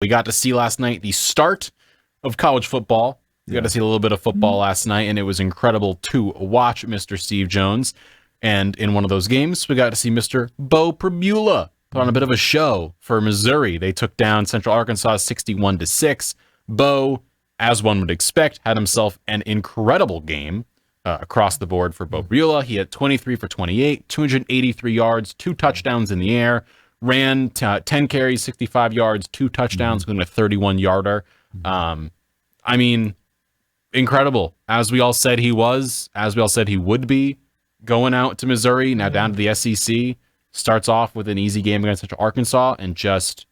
We got to see last night the start of college football. We got to see a little bit of football last night, and it was incredible to watch Mr. Steve Jones. And in one of those games, we got to see Mr. Beau Pribula put on a bit of a show for Missouri. They took down Central Arkansas 61-6. Beau, as one would expect, had himself an incredible game across the board for Beau Pribula. He had 23 for 28, 283 yards, 2 touchdowns in the air, ran 10 carries, 65 yards, 2 touchdowns, including a 31-yarder. I mean, incredible. As we all said he was, as we all said he would be, going out to Missouri, now down to the SEC, starts off with an easy game against Central Arkansas and just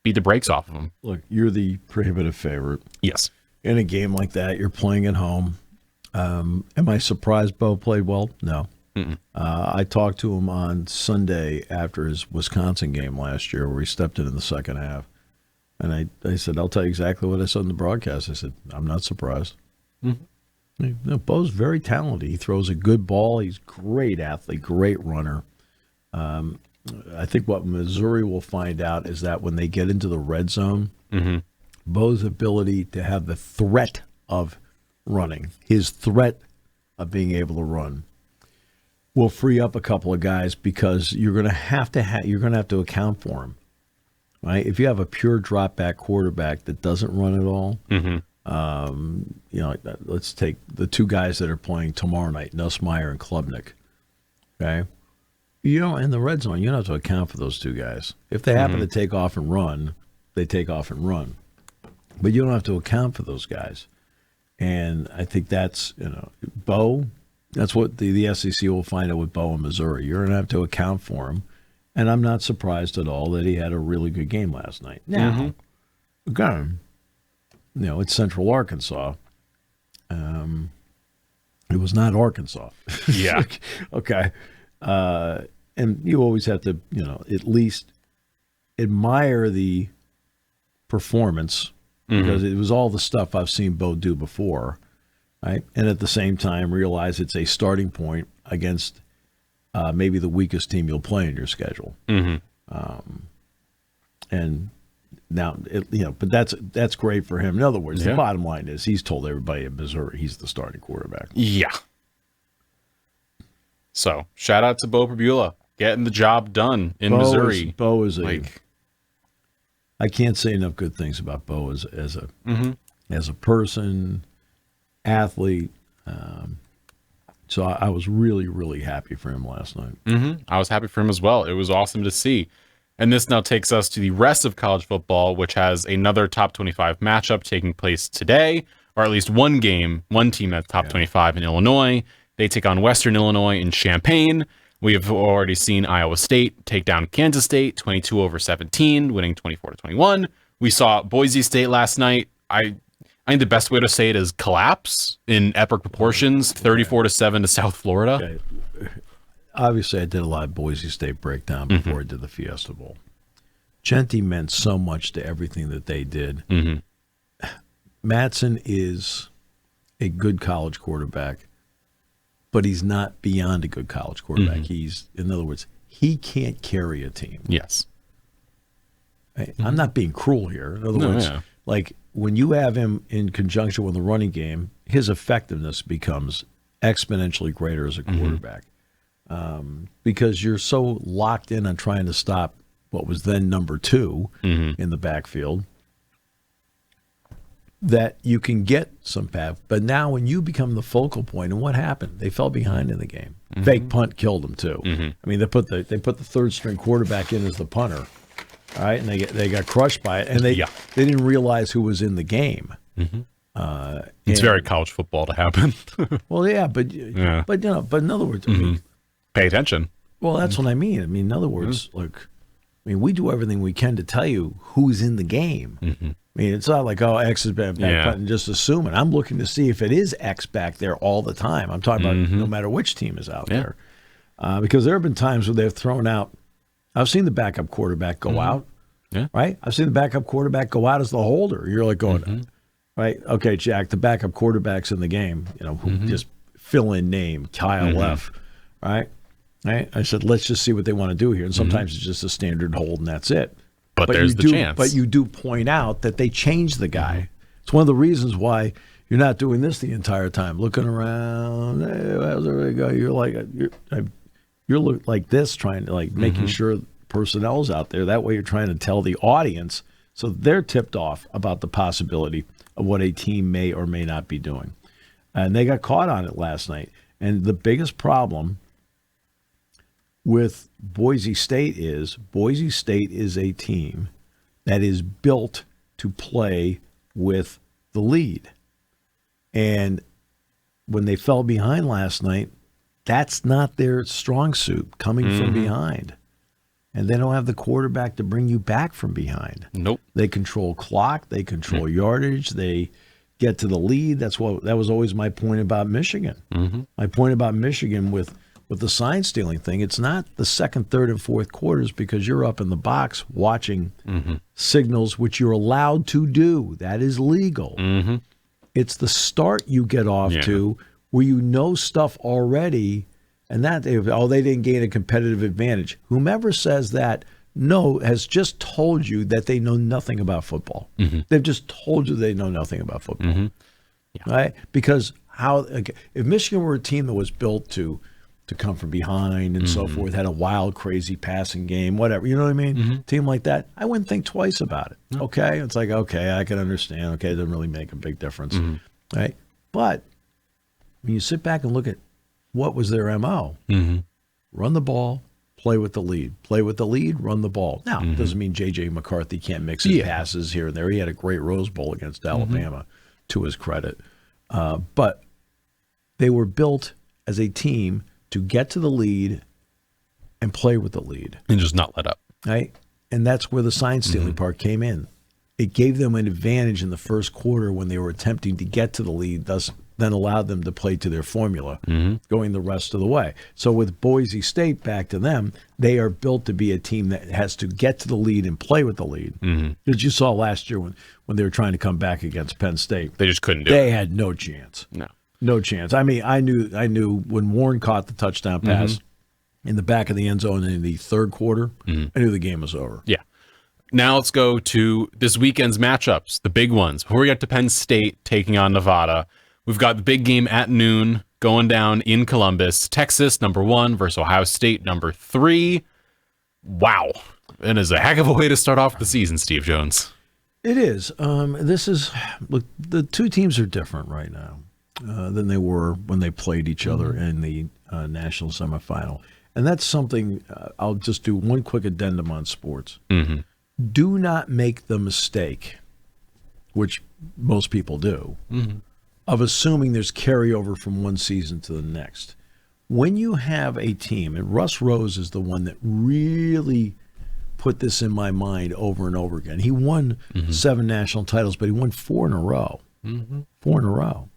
beat the brakes off of them. Look, you're the prohibitive favorite. Yes. In a game like that, you're playing at home. Am I surprised Beau played well? No. I talked to him on Sunday after his Wisconsin game last year where he stepped in the second half. And I said, I'll tell you exactly what I said in the broadcast. I said, I'm not surprised. Beau's very talented. He throws a good ball. He's a great athlete, great runner. I think what Missouri will find out is that when they get into the red zone, Beau's ability to have the threat of running, his threat of being able to run, will free up a couple of guys because you're going to have to account for him, right? If you have a pure drop back quarterback that doesn't run at all, let's take the 2 guys that are playing tomorrow night, Nussmeier and Klubnik. Okay, in the red zone, you don't have to account for those 2 guys. If they happen to take off and run, they take off and run, but you don't have to account for those guys. And I think that's Beau. That's what the SEC will find out with Beau in Missouri. You're going to have to account for him. And I'm not surprised at all that he had a really good game last night. Now, again, it's Central Arkansas. It was not Arkansas. Yeah. Okay. And you always have to, at least admire the performance because it was all the stuff I've seen Beau do before. Right? And at the same time, realize it's a starting point against maybe the weakest team you'll play in your schedule. And now, but that's great for him. In other words, the bottom line is he's told everybody in Missouri he's the starting quarterback. Yeah. So shout out to Beau Pribula getting the job done in Missouri. Beau is I can't say enough good things about Beau as a person. Athlete. So I was really, really happy for him last night. I was happy for him as well. It was awesome to see. And this now takes us to the rest of college football, which has another top 25 matchup taking place today, or at least one team that's top 25 in Illinois. They take on Western Illinois in Champaign. We have already seen Iowa State take down Kansas State 22-17, winning 24-21. We saw Boise State last night. I think the best way to say it is collapse in epic proportions, 34-7 to South Florida. Okay. Obviously, I did a lot of Boise State breakdown before I did the Fiesta Bowl. Genti meant so much to everything that they did. Mattson is a good college quarterback, but he's not beyond a good college quarterback. He's, in other words, he can't carry a team. Yes. I'm not being cruel here. In other words, like when you have him in conjunction with the running game, his effectiveness becomes exponentially greater as a quarterback because you're so locked in on trying to stop what was then number 2 in the backfield that you can get some path. But now when you become the focal point, and what happened? They fell behind in the game. Fake punt killed them too. I mean, they put the third string quarterback in as the punter. All right, and they got crushed by it, and they didn't realize who was in the game. It's very college football to happen. Well, yeah, but in other words, I mean, pay attention. Well, that's what I mean. I mean, in other words, look, I mean, we do everything we can to tell you who's in the game. I mean, it's not like, oh, X is back and just assume it. I'm looking to see if it is X back there all the time. I'm talking about no matter which team is out there, because there have been times where they've thrown out. I've seen the backup quarterback go out, right? I've seen the backup quarterback go out as the holder. You're like going, right? Okay, Jack, the backup quarterback's in the game, who just fill in name, Kyle F., right? I said, let's just see what they want to do here. And sometimes it's just a standard hold, and that's it. But there's the chance. But you do point out that they changed the guy. It's one of the reasons why you're not doing this the entire time, looking around. Hey, how's everybody go? You're like this, trying to making sure personnel's out there. That way, you're trying to tell the audience so they're tipped off about the possibility of what a team may or may not be doing. And they got caught on it last night. And the biggest problem with Boise State is a team that is built to play with the lead. And when they fell behind last night, that's not their strong suit, coming from behind. And they don't have the quarterback to bring you back from behind. Nope. They control clock. They control yardage. They get to the lead. That was always my point about Michigan. My point about Michigan with the sign stealing thing, it's not the second, third, and fourth quarters because you're up in the box watching signals, which you're allowed to do. That is legal. It's the start you get off to where you know stuff already, and that they didn't gain a competitive advantage. Whomever says that has just told you that they know nothing about football. They've just told you they know nothing about football, right? Because if Michigan were a team that was built to come from behind and so forth, had a wild, crazy passing game, whatever, you know what I mean? Team like that, I wouldn't think twice about it. Okay, it's like, okay, I can understand. Okay, it doesn't really make a big difference, right? But when you sit back and look at what was their MO, run the ball, play with the lead, run the ball. Now, it doesn't mean J.J. McCarthy can't mix his passes here and there. He had a great Rose Bowl against Alabama, to his credit. But they were built as a team to get to the lead and play with the lead. And just not let up. Right? And that's where the sign stealing part came in. It gave them an advantage in the first quarter when they were attempting to get to the lead, thus then allowed them to play to their formula, going the rest of the way. So with Boise State, back to them, they are built to be a team that has to get to the lead and play with the lead. As you saw last year when they were trying to come back against Penn State. They just couldn't do it. They had no chance. No chance. I mean, I knew when Warren caught the touchdown pass in the back of the end zone in the third quarter, I knew the game was over. Yeah. Now let's go to this weekend's matchups, the big ones. Before we get to Penn State taking on Nevada, we've got the big game at noon going down in Columbus. Texas, number 1, versus Ohio State, number 3. Wow. It is a heck of a way to start off the season, Steve Jones. It is. Look, the two teams are different right now than they were when they played each other in the national semifinal. And that's something, I'll just do one quick addendum on sports. Do not make the mistake, which most people do, of assuming there's carryover from one season to the next. When you have a team, and Russ Rose is the one that really put this in my mind over and over again. He won 7 national titles, but he won 4 in a row. 4 in a row.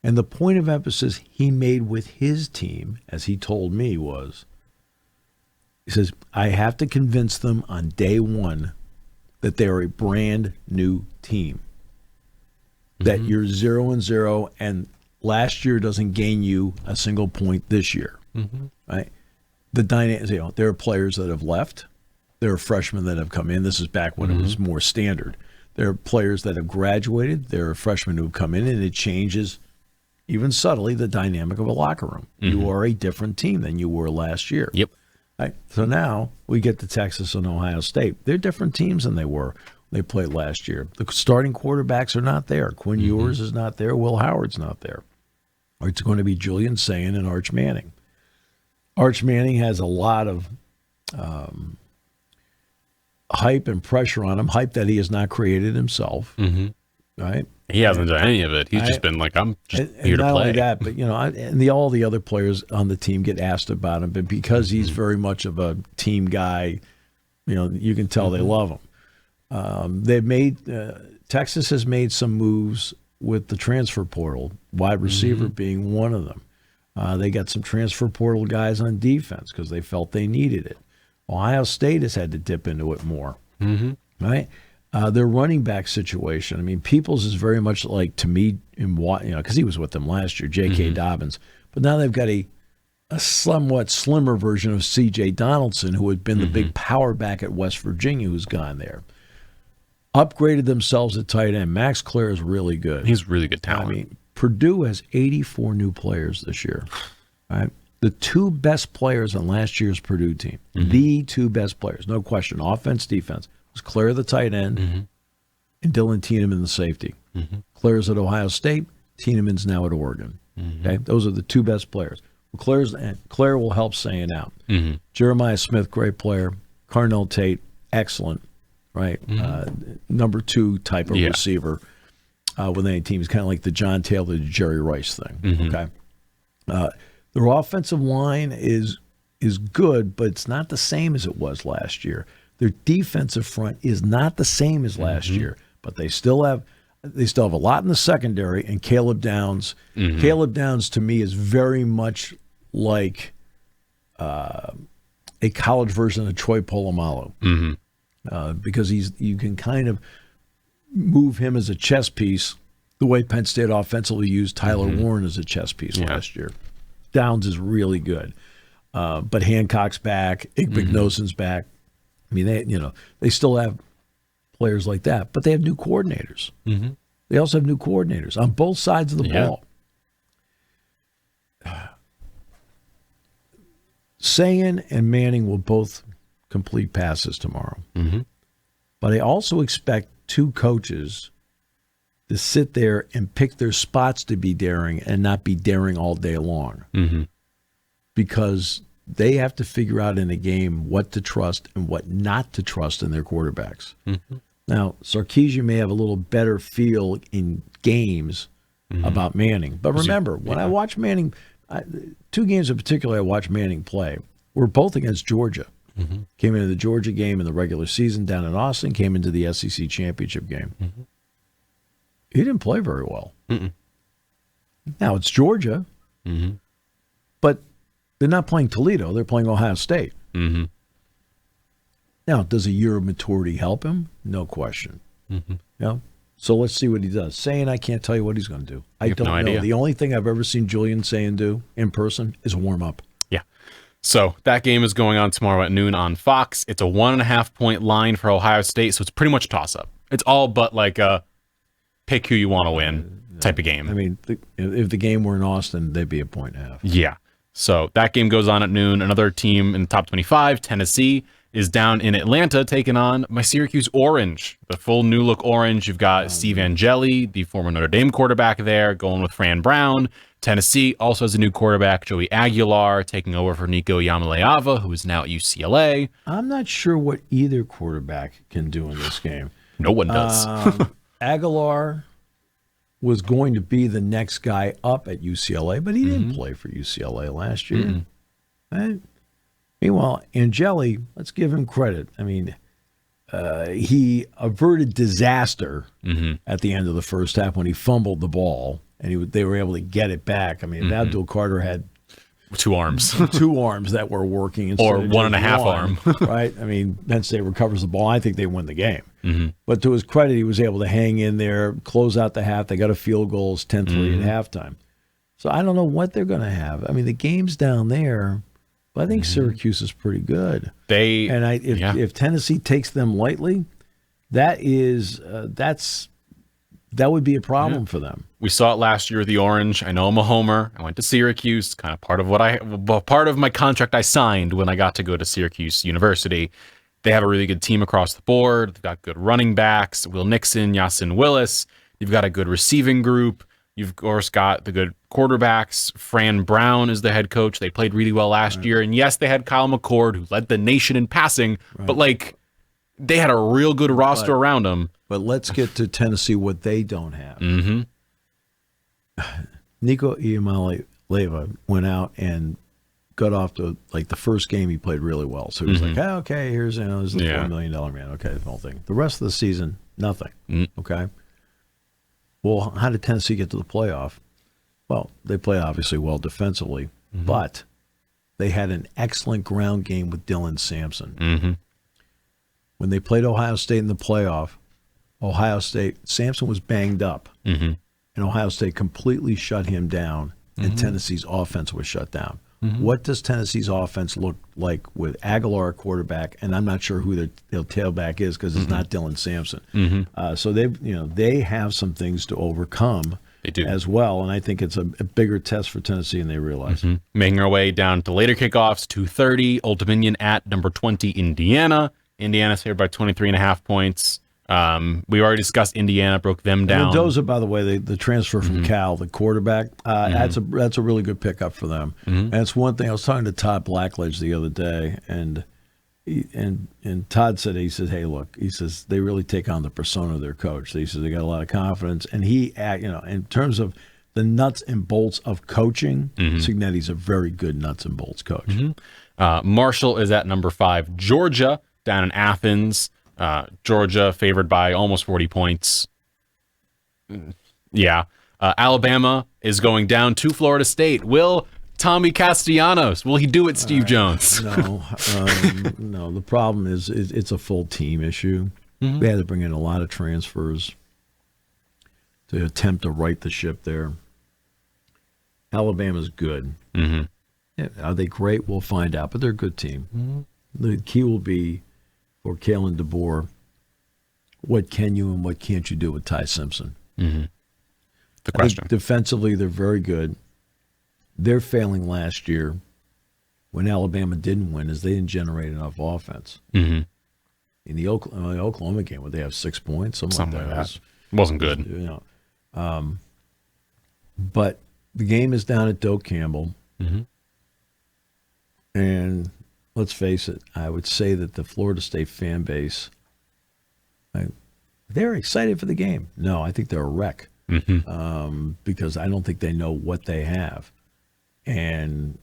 And the point of emphasis he made with his team, as he told me, was, he says, I have to convince them on day one that they're a brand new team. That you're 0-0 and last year doesn't gain you a single point this year. Right? The dynamic, there are players that have left. There are freshmen that have come in. This is back when it was more standard. There are players that have graduated. There are freshmen who have come in, and it changes, even subtly, the dynamic of a locker room. You are a different team than you were last year. Yep. Right? So now we get to Texas and Ohio State. They're different teams than they were when they played last year. The starting quarterbacks are not there. Quinn Ewers is not there. Will Howard's not there. Or it's going to be Julian Sayin and Arch Manning. Arch Manning has a lot of hype and pressure on him, hype that he has not created himself. Right? He hasn't done any of it. He's just been like, I'm just here to play. Not only that, but all the other players on the team get asked about him, but because he's very much of a team guy, you can tell they love him. Texas has made some moves with the transfer portal, wide receiver being one of them. They got some transfer portal guys on defense because they felt they needed it. Ohio State has had to dip into it more, right? Their running back situation. I mean, Peoples is very much like, to me, because he was with them last year, J.K. Dobbins. But now they've got a a somewhat slimmer version of C.J. Donaldson, who had been the big power back at West Virginia, who's gone there. Upgraded themselves at tight end. Max Clare is really good. He's really good talent. I mean, Purdue has 84 new players this year. Right? The two best players on last year's Purdue team, the two best players, no question, offense, defense, was Clare the tight end and Dylan Tiedemann the safety. Clare's at Ohio State. Tiedemann's now at Oregon. Okay, those are the two best players. Well, Clare will help saying out. Jeremiah Smith, great player. Carnell Tate, excellent, right? Number 2 type of receiver with any team. He's kind of like the John Taylor, Jerry Rice thing. Okay, their offensive line is good, but it's not the same as it was last year. Their defensive front is not the same as last year, but they still have a lot in the secondary. And Caleb Downs, Caleb Downs to me is very much like a college version of Troy Polamalu, because you can kind of move him as a chess piece the way Penn State offensively used Tyler Warren as a chess piece last year. Downs is really good, but Hancock's back, Igbignosin's back. I mean, they still have players like that, but they have new coordinators. They also have new coordinators on both sides of the ball. Sayan and Manning will both complete passes tomorrow. But I also expect two coaches to sit there and pick their spots to be daring and not be daring all day long. Because they have to figure out in a game what to trust and what not to trust in their quarterbacks. Now, Sarkisian may have a little better feel in games about Manning. But remember, when I watch Manning, 2 games in particular I watched Manning play were both against Georgia. Came into the Georgia game in the regular season down in Austin, came into the SEC championship game. He didn't play very well. Now, it's Georgia, but they're not playing Toledo. They're playing Ohio State. Now, does a year of maturity help him? No question. So let's see what he does. Sayan, I can't tell you what he's going to do. I don't know. Idea. The only thing I've ever seen Julian Sayan do in person is warm up. Yeah. So that game is going on tomorrow at noon on Fox. It's a 1.5-point line for Ohio State, so it's pretty much toss-up. It's all but like a pick who you want to win type of game. I mean, if the game were in Austin, they'd be a 1.5. Yeah. So that game goes on at noon. Another team in the top 25, Tennessee, is down in Atlanta taking on my Syracuse Orange, the full new look Orange. You've got Steve Angeli, the former Notre Dame quarterback there, going with Fran Brown. Tennessee also has a new quarterback, Joey Aguilar, taking over for Nico Yamaleava, who is now at UCLA. I'm not sure what either quarterback can do in this game. No one does. Aguilar was going to be the next guy up at UCLA, but he didn't play for UCLA last year. Right? Meanwhile, Angeli, let's give him credit. I mean, he averted disaster at the end of the first half when he fumbled the ball, and they were able to get it back. I mean, Abdul Carter had 2 arms. 2 arms that were working. Or 1.5 arm. Right? I mean, Penn State recovers the ball. I think they win the game. But to his credit, he was able to hang in there, close out the half. They got a field goal, 10-3 at halftime. So I don't know what they're going to have. I mean, the game's down there. But I think Syracuse is pretty good. If Tennessee takes them lightly, that would be a problem for them. We saw it last year with the Orange. I know I'm a homer. I went to Syracuse, kind of part of my contract I signed when I got to go to Syracuse University. They have a really good team across the board. They've got good running backs, Will Nixon, Yasin Willis. You've got a good receiving group. You've, of course, got the good quarterbacks. Fran Brown is the head coach. They played really well last year. And yes, they had Kyle McCord, who led the nation in passing. But, they had a real good roster around them. But let's get to Tennessee, what they don't have. Nico Iamaleava went out and got off to, the first game he played really well. So he was like, okay, here's this is the $4 million man. Okay, the whole thing. The rest of the season, nothing. Okay? Well, how did Tennessee get to the playoff? Well, they play obviously well defensively, but they had an excellent ground game with Dylan Sampson. When they played Ohio State in the playoff, Sampson was banged up, and Ohio State completely shut him down, and Tennessee's offense was shut down. What does Tennessee's offense look like with Aguilar at quarterback? And I'm not sure who their tailback is because it's not Dylan Sampson. So they have some things to overcome. They do as well, and I think it's a bigger test for Tennessee than they realize. Making our way down to later kickoffs, 2:30, Old Dominion at number 20, Indiana. Indiana's favored by 23.5 points. We already discussed Indiana, broke them down. Mendoza, by the way, the transfer from Cal, the quarterback, that's a really good pickup for them. And it's one thing. I was talking to Todd Blackledge the other day, and Todd said, he says, hey, look, he says, they really take on the persona of their coach. He says they got a lot of confidence. And in terms of the nuts and bolts of coaching, Cignetti's a very good nuts and bolts coach. Marshall is at number 5. Georgia, down in Athens. Georgia favored by almost 40 points. Alabama is going down to Florida State. Will Tommy Castellanos, will he do it, Steve Jones? No. The problem is it's a full team issue. They had to bring in a lot of transfers to attempt to right the ship there. Alabama's good. Are they great? We'll find out, but they're a good team. The key will be for Kalen DeBoer, what can you and what can't you do with Ty Simpson? The question. Defensively, they're very good. They're failing last year when Alabama didn't win is they didn't generate enough offense. In the Oklahoma game, where they have 6 points, something like that. Wasn't good. But the game is down at Doak Campbell. And let's face it, I would say that the Florida State fan base, they're excited for the game. No, I think they're a wreck because I don't think they know what they have. And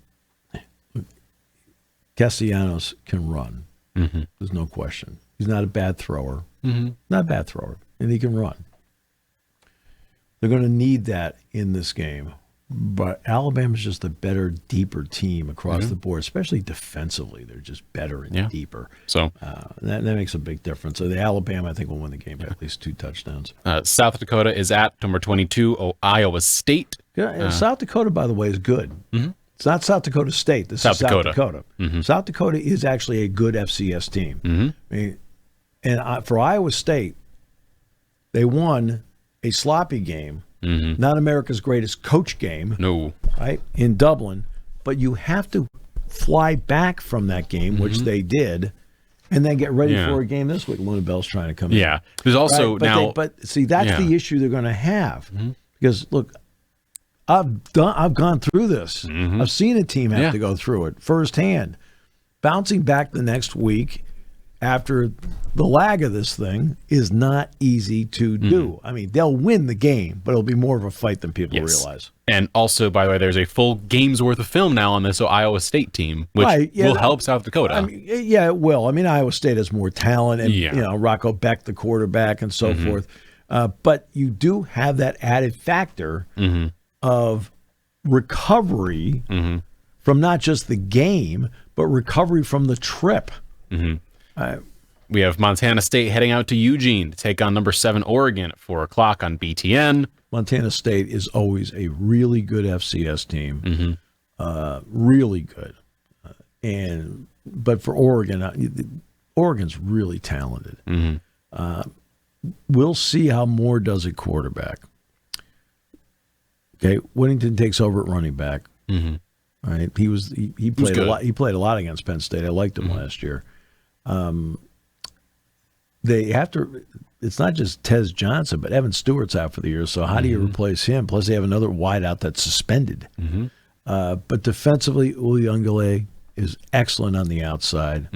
Castellanos can run. There's no question. He's not a bad thrower. Not a bad thrower. And he can run. They're going to need that in this game. But Alabama's just a better, deeper team across the board, especially defensively. They're just better and deeper. So that makes a big difference. So the Alabama, I think, will win the game by at least 2 touchdowns. South Dakota is at number 22, Iowa State. South Dakota, by the way, is good. It's not South Dakota State. This is South Dakota. South Dakota is actually a good FCS team. I mean, and for Iowa State, they won a sloppy game. Not America's greatest coach game. No. Right? In Dublin. But you have to fly back from that game, which they did, and then get ready for a game this week. Luna Bell's trying to come in. Yeah. There's also now. But see, that's the issue they're going to have. Because, look, I've gone through this. I've seen a team have to go through it firsthand. Bouncing back the next week after the lag of this thing is not easy to do. I mean, they'll win the game, but it'll be more of a fight than people realize. And also, by the way, there's a full game's worth of film now on this Iowa State team, which will help South Dakota. I mean, it will. I mean, Iowa State has more talent, and Rocco Beck, the quarterback, and so forth. But you do have that added factor of recovery from not just the game, but recovery from the trip. We have Montana State heading out to Eugene to take on number 7 Oregon at 4 o'clock on BTN. Montana State is always a really good FCS team, really good. But for Oregon, Oregon's really talented. We'll see how Moore does at quarterback. Okay, Whittington takes over at running back. Right, he played a lot. He played a lot against Penn State. I liked him last year. They have to. It's not just Tez Johnson, but Evan Stewart's out for the year. So how do you replace him? Plus, they have another wideout that's suspended. But defensively, Uyunglele is excellent on the outside.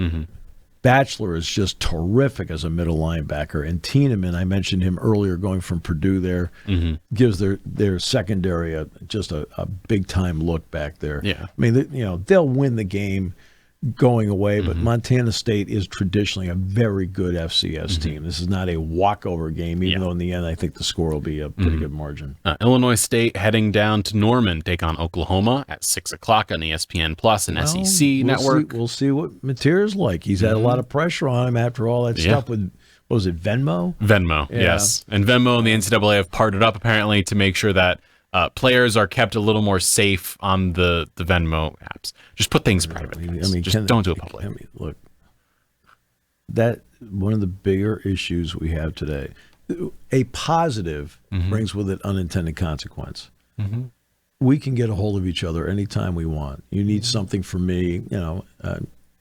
Batchelor is just terrific as a middle linebacker. And Tiedemann, I mentioned him earlier, going from Purdue there, gives their secondary just a big-time look back there. I mean, they'll win the game going away, but Montana State is traditionally a very good FCS team. This is not a walkover game, even though in the end I think the score will be a pretty good margin. Illinois State heading down to Norman, take on Oklahoma at 6 o'clock on ESPN Plus and SEC Network. We'll see what Mateer's like. He's had a lot of pressure on him after all that stuff with, what was it, Venmo? Venmo, yes. And Venmo and the NCAA have partnered up apparently to make sure that Players are kept a little more safe on the Venmo apps. Just put things private. Don't do it public. Look, that one of the bigger issues we have today. A positive brings with it unintended consequence. We can get a hold of each other anytime we want. You need something from me,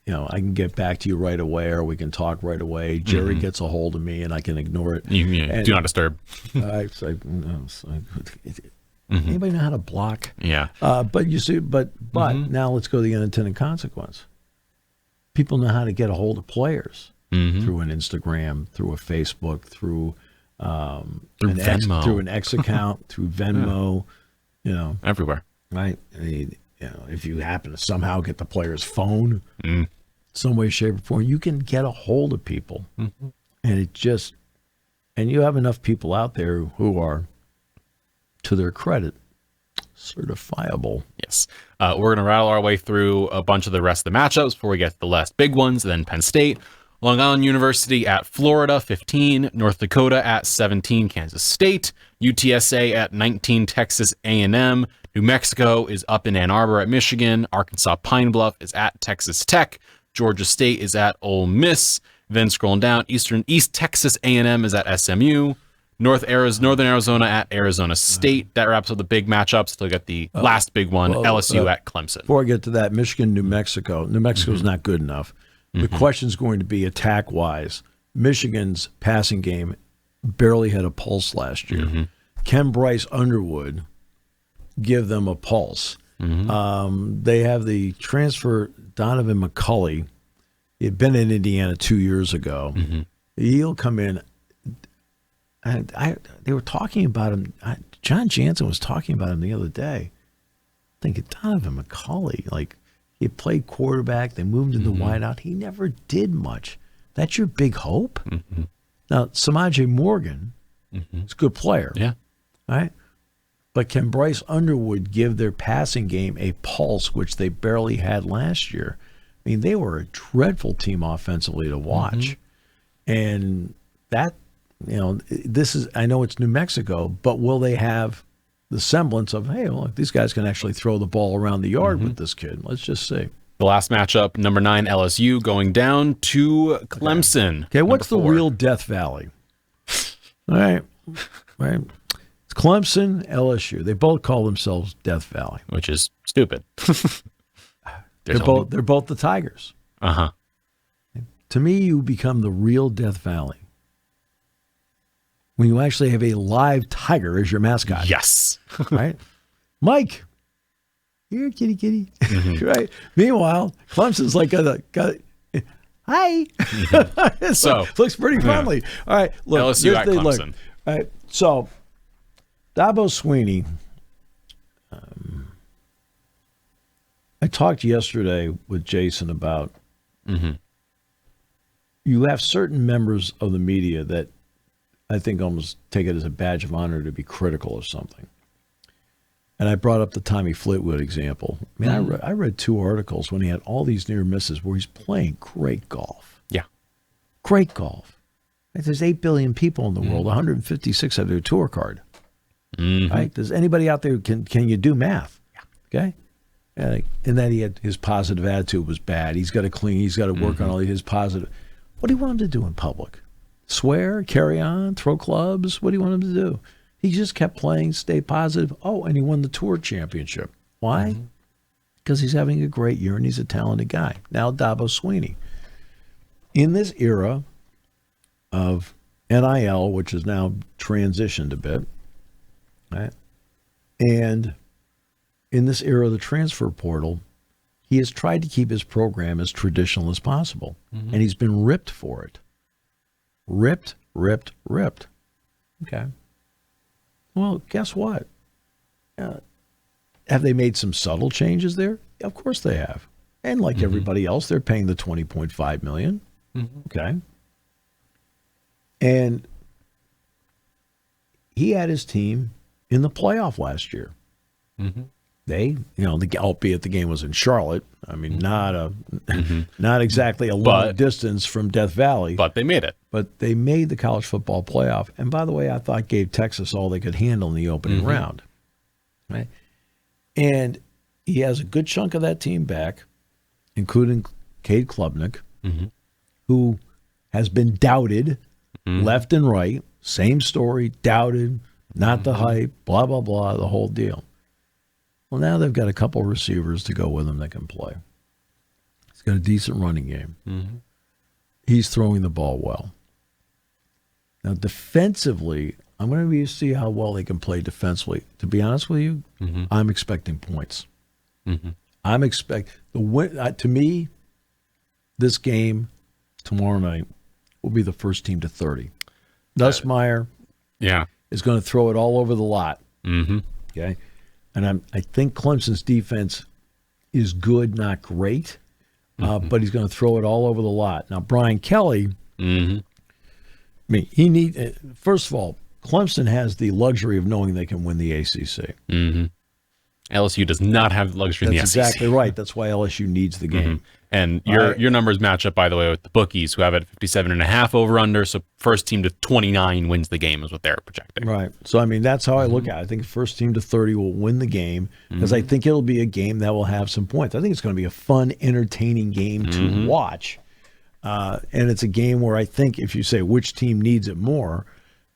I can get back to you right away, or we can talk right away. Jerry gets a hold of me, and I can ignore it. Do not disturb. Anybody know how to block? Yeah. But you see, but now let's go to the unintended consequence. People know how to get a hold of players through an Instagram, through a Facebook, through Venmo, through an X account, through Venmo. Everywhere. Right. If you happen to somehow get the player's phone, some way, shape, or form, you can get a hold of people. And you have enough people out there who are, to their credit, certifiable. Yes. We're going to rattle our way through a bunch of the rest of the matchups before we get to the last big ones. Then Penn State, Long Island University at Florida, 15. North Dakota at 17, Kansas State. UTSA at 19, Texas A&M. New Mexico is up in Ann Arbor at Michigan. Arkansas Pine Bluff is at Texas Tech. Georgia State is at Ole Miss. Then scrolling down, East Texas A&M is at SMU. Northern Arizona at Arizona State. That wraps up the big matchups. Look at the last big one, LSU at Clemson. Before I get to that, Michigan, New Mexico. New Mexico's not good enough. The question's going to be attack-wise. Michigan's passing game barely had a pulse last year. Can Bryce Underwood give them a pulse? They have the transfer, Donovan McCulley. He had been in Indiana 2 years ago. He'll come in. They were talking about him. John Jansen was talking about him the other day. Thinking Donovan McCulley, like he played quarterback. They moved him to wideout. He never did much. That's your big hope. Now Samaje Morgan is a good player. Yeah. Right. But can Bryce Underwood give their passing game a pulse, which they barely had last year? I mean, they were a dreadful team offensively to watch. And that, this is, I know it's New Mexico, but will they have the semblance of, hey, look, these guys can actually throw the ball around the yard with this kid? Let's just see. The last matchup, number 9 LSU going down to Clemson. Okay, what's the real Death Valley? All right. It's Clemson, LSU. They both call themselves Death Valley, which is stupid. They're both the Tigers. To me, you become the real Death Valley when you actually have a live tiger as your mascot. Yes. Right? Mike, here, kitty. Right? Meanwhile, Clemson's like, hi. So looks pretty friendly. All right. Look, LSU at Clemson. All right. So, Dabo Swinney, I talked yesterday with Jason about you have certain members of the media that I think almost take it as a badge of honor to be critical of something. And I brought up the Tommy Fleetwood example. I mean, I read 2 articles when he had all these near misses where he's playing great golf. Yeah. Great golf. There's 8 billion people in the world. 156 have their tour card. Right? Does anybody out there, can you do math? Okay? And then he had his positive attitude was bad. He's got to clean. He's got to work on all his positive. What do you want him to do in public? Swear, carry on, throw clubs? What do you want him to do? He just kept playing, stay positive. Oh, and he won the tour championship. Why? Because he's having a great year and he's a talented guy. Now, Dabo Swinney. In this era of NIL, which has now transitioned a bit, right? And in this era of the transfer portal, he has tried to keep his program as traditional as possible. And he's been ripped for it. Ripped. Okay. Well, guess what? Have they made some subtle changes there? Of course they have. And like everybody else, they're paying the $20.5 million. Okay. And he had his team in the playoff last year. They, albeit the game was in Charlotte. I mean, not exactly a long distance from Death Valley. But they made it. But they made the college football playoff. And by the way, I thought gave Texas all they could handle in the opening round. right? And he has a good chunk of that team back, including Cade Klubnik, who has been doubted left and right. Same story, doubted, not the hype, blah, blah, blah, the whole deal. Well, now they've got a couple receivers to go with him that can play. He's got a decent running game. He's throwing the ball well. Now, defensively, I'm going to see how well they can play defensively. To be honest with you, I'm expecting points. I'm expect the win. To me, this game tomorrow night will be the first team to 30. Nussmeier is going to throw it all over the lot. Okay, and I think Clemson's defense is good, not great, but he's going to throw it all over the lot. Now, Brian Kelly, first of all, Clemson has the luxury of knowing they can win the ACC. LSU does not have the luxury in the SEC. That's exactly right. That's why LSU needs the game. And your numbers match up, by the way, with the bookies, who have it at 57.5 over-under. So first team to 29 wins the game is what they're projecting. Right. So, I mean, that's how I look at it. I think first team to 30 will win the game because I think it'll be a game that will have some points. I think it's going to be a fun, entertaining game to watch. And it's a game where I think if you say which team needs it more,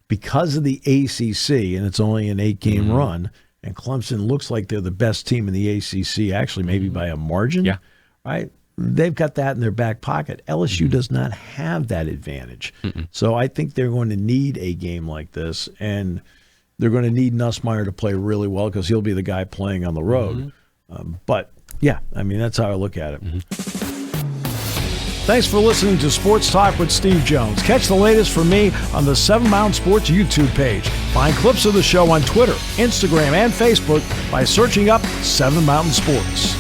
because of the ACC, and it's only an 8-game run, and Clemson looks like they're the best team in the ACC, actually maybe by a margin, right? They've got that in their back pocket. LSU does not have that advantage. So I think they're going to need a game like this, and they're going to need Nussmeier to play really well because he'll be the guy playing on the road. But, yeah, I mean, that's how I look at it. Thanks for listening to Sports Talk with Steve Jones. Catch the latest from me on the 7 Mountain Sports YouTube page. Find clips of the show on Twitter, Instagram, and Facebook by searching up 7 Mountain Sports.